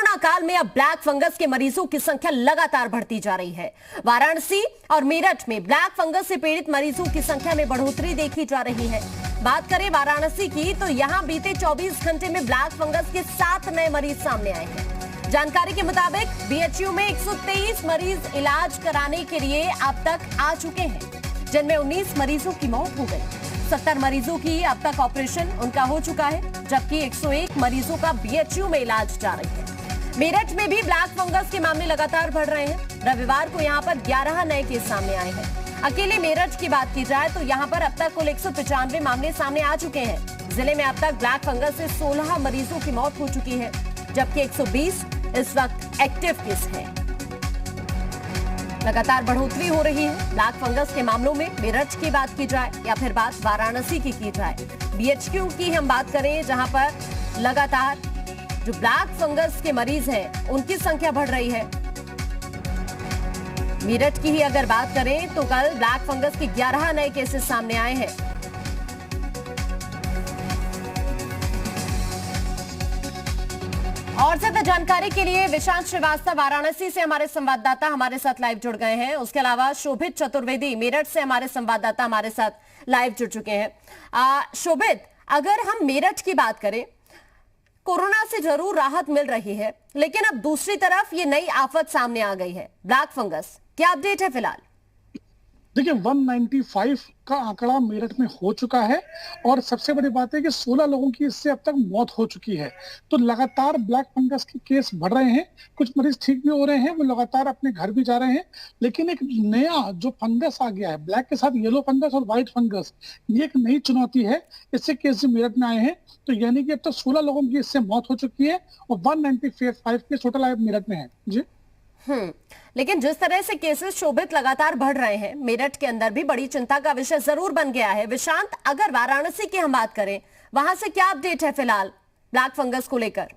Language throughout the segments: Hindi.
कोरोना काल में अब ब्लैक फंगस के मरीजों की संख्या लगातार बढ़ती जा रही है। वाराणसी और मेरठ में ब्लैक फंगस से पीड़ित मरीजों की संख्या में बढ़ोतरी देखी जा रही है। बात करें वाराणसी की तो यहां बीते 24 घंटे में ब्लैक फंगस के 7 नए मरीज सामने आए हैं। जानकारी के मुताबिक बीएचयू में 123 मरीज इलाज कराने के लिए अब तक आ चुके हैं, जिनमें 19 मरीजों की मौत हो गई। 70 मरीजों की अब तक ऑपरेशन उनका हो चुका है, जबकि 101 मरीजों का बीएचयू में इलाज जारी है। मेरठ में भी ब्लैक फंगस के मामले लगातार बढ़ रहे हैं। रविवार को यहां पर 11 नए केस सामने आए हैं। अकेले मेरठ की बात की जाए तो यहां पर अब तक कुल 195 मामले सामने आ चुके हैं। जिले में अब तक ब्लैक फंगस से 16 मरीजों की मौत हो चुकी है, जबकि 120 इस वक्त एक्टिव केस हैं। लगातार बढ़ोतरी हो रही है ब्लैक फंगस के मामलों में। मेरठ की बात की जाए या फिर बात वाराणसी की जाए, बीएचयू की हम बात करें जहां पर लगातार जो ब्लैक फंगस के मरीज हैं उनकी संख्या बढ़ रही है। मेरठ की ही अगर बात करें तो कल ब्लैक फंगस के 11 नए केसेस सामने आए हैं। और ज्यादा जानकारी के लिए विशांत श्रीवास्तव वाराणसी से हमारे संवाददाता हमारे साथ लाइव जुड़ गए हैं। उसके अलावा शोभित चतुर्वेदी मेरठ से हमारे संवाददाता हमारे साथ लाइव जुड़ चुके हैं। शोभित, अगर हम मेरठ की बात करें, कोरोना से जरूर राहत मिल रही है, लेकिन अब दूसरी तरफ ये नई आफत सामने आ गई है, ब्लैक फंगस। क्या अपडेट है फिलहाल? देखिए 195 का आंकड़ा मेरठ में हो चुका है और सबसे बड़ी बात है कि 16 लोगों की इससे अब तक मौत हो चुकी है। तो लगातार ब्लैक फंगस के केस बढ़ रहे हैं, कुछ मरीज ठीक भी हो रहे हैं, वो लगातार अपने घर भी जा रहे हैं। लेकिन एक नया जो फंगस आ गया है, ब्लैक के साथ येलो फंगस और व्हाइट फंगस, ये एक नई चुनौती है। इससे केस मेरठ में आए हैं, तो यानी कि अब तक 16 लोगों की इससे मौत हो चुकी है और 195 के टोटल आए मेरठ में है जी। लेकिन जिस तरह से केसेस शोभित लगातार बढ़ रहे हैं, मेरठ के अंदर भी बड़ी चिंता का विषय जरूर बन गया है। विशांत, अगर वाराणसी की हम बात करें, वहां से क्या अपडेट है फिलहाल ब्लैक फंगस को लेकर?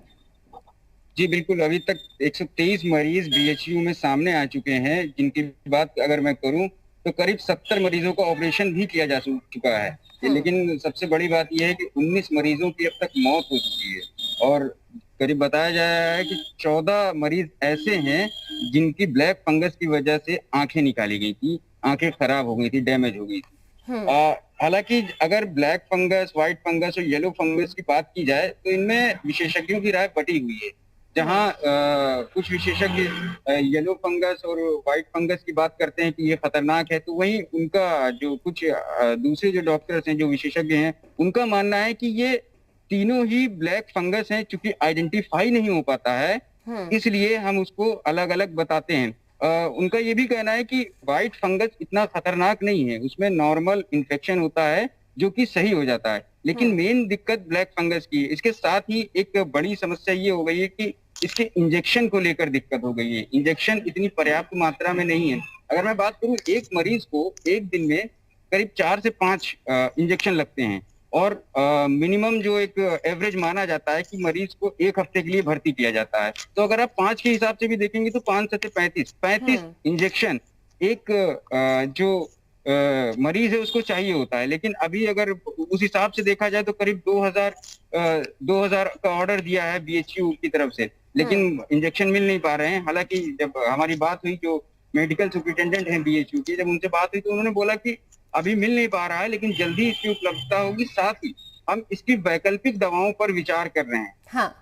जी बिल्कुल, अभी तक 123 मरीज बीएचयू में सामने आ चुके हैं, जिनकी बात अगर मैं करूं तो करीब 70 मरीजों का ऑपरेशन भी किया जा चुका है। लेकिन सबसे बड़ी बात यह है कि 19 मरीजों की अब तक मौत हो चुकी है और करीब बताया जा रहा है कि 14 मरीज ऐसे हैं जिनकी ब्लैक फंगस की वजह से आंखें निकाली गई थी, आंखें खराब हो गई थी, डैमेज हो गई थी। हालांकि अगर ब्लैक फंगस, व्हाइट फंगस और येलो फंगस की बात की जाए तो इनमें विशेषज्ञों की राय बटी हुई है। जहां कुछ विशेषज्ञ येलो फंगस और व्हाइट फंगस की बात करते हैं कि ये खतरनाक है, तो वहीं उनका जो कुछ दूसरे जो डॉक्टर्स हैं, जो विशेषज्ञ हैं, उनका मानना है कि ये तीनों ही ब्लैक फंगस हैं। चूंकि आइडेंटिफाई नहीं हो पाता है, इसलिए हम उसको अलग अलग बताते हैं। उनका ये भी कहना है कि व्हाइट फंगस इतना खतरनाक नहीं है, उसमें नॉर्मल इन्फेक्शन होता है जो कि सही हो जाता है। लेकिन मेन दिक्कत ब्लैक फंगस की है। इसके साथ ही एक बड़ी समस्या ये हो गई है कि इसके इंजेक्शन को लेकर दिक्कत हो गई है। इंजेक्शन इतनी पर्याप्त मात्रा में नहीं है। अगर मैं बात करूं, एक मरीज को एक दिन में करीब 4 से 5 इंजेक्शन लगते हैं और मिनिमम जो एक एवरेज माना जाता है कि मरीज को 1 हफ्ते के लिए भर्ती किया जाता है। तो अगर आप 5 के हिसाब से भी देखेंगे तो 5 से 35 इंजेक्शन एक जो मरीज है उसको चाहिए होता है। लेकिन अभी अगर उस हिसाब से देखा जाए तो करीब 2000 का ऑर्डर दिया है बीएचयू की तरफ से, लेकिन इंजेक्शन मिल नहीं पा रहे हैं। हालांकि जब हमारी बात हुई, जो मेडिकल सुपरिटेंडेंट हैं बीएचयू की, जब उनसे बात हुई तो उन्होंने बोला कि अभी मिल नहीं पा रहा है, लेकिन जल्दी इसकी उपलब्धता होगी। साथ ही हम इसकी वैकल्पिक दवाओं पर विचार कर रहे हैं। हाँ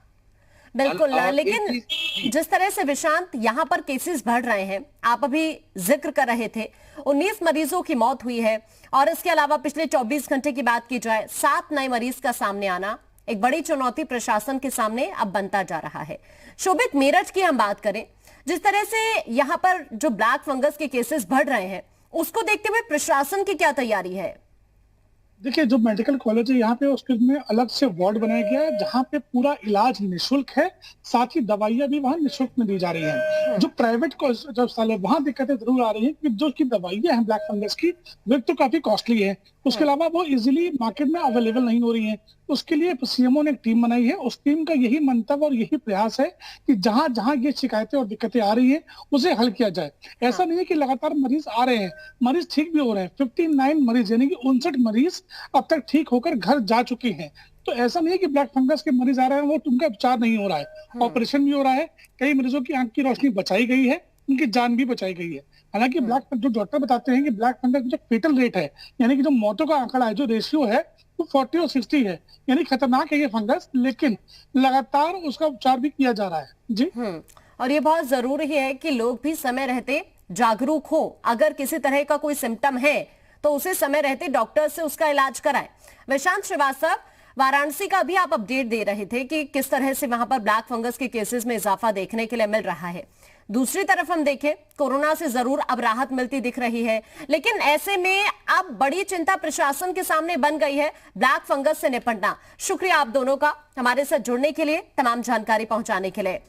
बिल्कुल, लेकिन जिस तरह से विशांत यहाँ पर केसेस बढ़ रहे हैं, आप अभी जिक्र कर रहे थे 19 मरीजों की मौत हुई है और इसके अलावा पिछले 24 घंटे की बात की जाए 7 नए मरीज का सामने आना एक बड़ी चुनौती प्रशासन के सामने अब बनता जा रहा है। शोभित, मेरठ की हम बात करें, जिस तरह से यहाँ पर जो ब्लैक फंगस के केसेस बढ़ रहे हैं, उसको देखते हुए प्रशासन की क्या तैयारी है? देखिए जो मेडिकल कॉलेज है यहाँ पे, उसके में अलग से वार्ड बनाया गया है जहाँ पे पूरा इलाज निःशुल्क है, साथ ही दवाइयाँ भी वहाँ निःशुल्क में दी जा रही हैं। जो प्राइवेट अस्पताल है वहाँ दिक्कतें जरूर आ रही हैं कि जो की दवाइयाँ हैं ब्लैक फंगस की, वो तो काफी कॉस्टली है, उसके अलावा वो इजीली मार्केट में अवेलेबल नहीं हो रही है। उसके लिए सीएमओ ने एक टीम बनाई है। उस टीम का यही मंतव्य और यही प्रयास है कि जहां जहां ये शिकायतें और दिक्कतें आ रही हैं उसे हल किया जाए। ऐसा नहीं है कि लगातार मरीज आ रहे हैं, मरीज ठीक भी हो रहे हैं। 59 मरीज यानी कि 59 मरीज अब तक ठीक होकर घर जा चुके हैं। तो ऐसा नहीं है कि ब्लैक फंगस के मरीज आ रहे हैं वो उनका उपचार नहीं हो रहा है, ऑपरेशन भी हो रहा है, कई मरीजों की आंख की रोशनी बचाई गई है, उनकी जान भी बचाई गई है। हालांकि जो डॉक्टर बताते हैं कि ब्लैक फंगस का जो फेटल रेट है, यानी कि जो मौतों का आंकड़ा है, जो रेशियो है वो 40 और 60 है, यानी खतरनाक है ये फंगस, लेकिन लगातार उसका उपचार भी किया जा रहा है। जी और ये बहुत जरूरी है कि लोग भी समय रहते जागरूक हो। अगर किसी तरह का कोई सिम्टम है तो उसे समय रहते डॉक्टर से उसका इलाज कराएं। विशांत श्रीवास्तव, वाराणसी का भी आप अपडेट दे रहे थे कि किस तरह से वहां पर ब्लैक फंगस के केसेस में इजाफा देखने के लिए मिल रहा है। दूसरी तरफ हम देखें, कोरोना से जरूर अब राहत मिलती दिख रही है, लेकिन ऐसे में अब बड़ी चिंता प्रशासन के सामने बन गई है ब्लैक फंगस से निपटना। शुक्रिया आप दोनों का हमारे साथ जुड़ने के लिए, तमाम जानकारी पहुंचाने के लिए।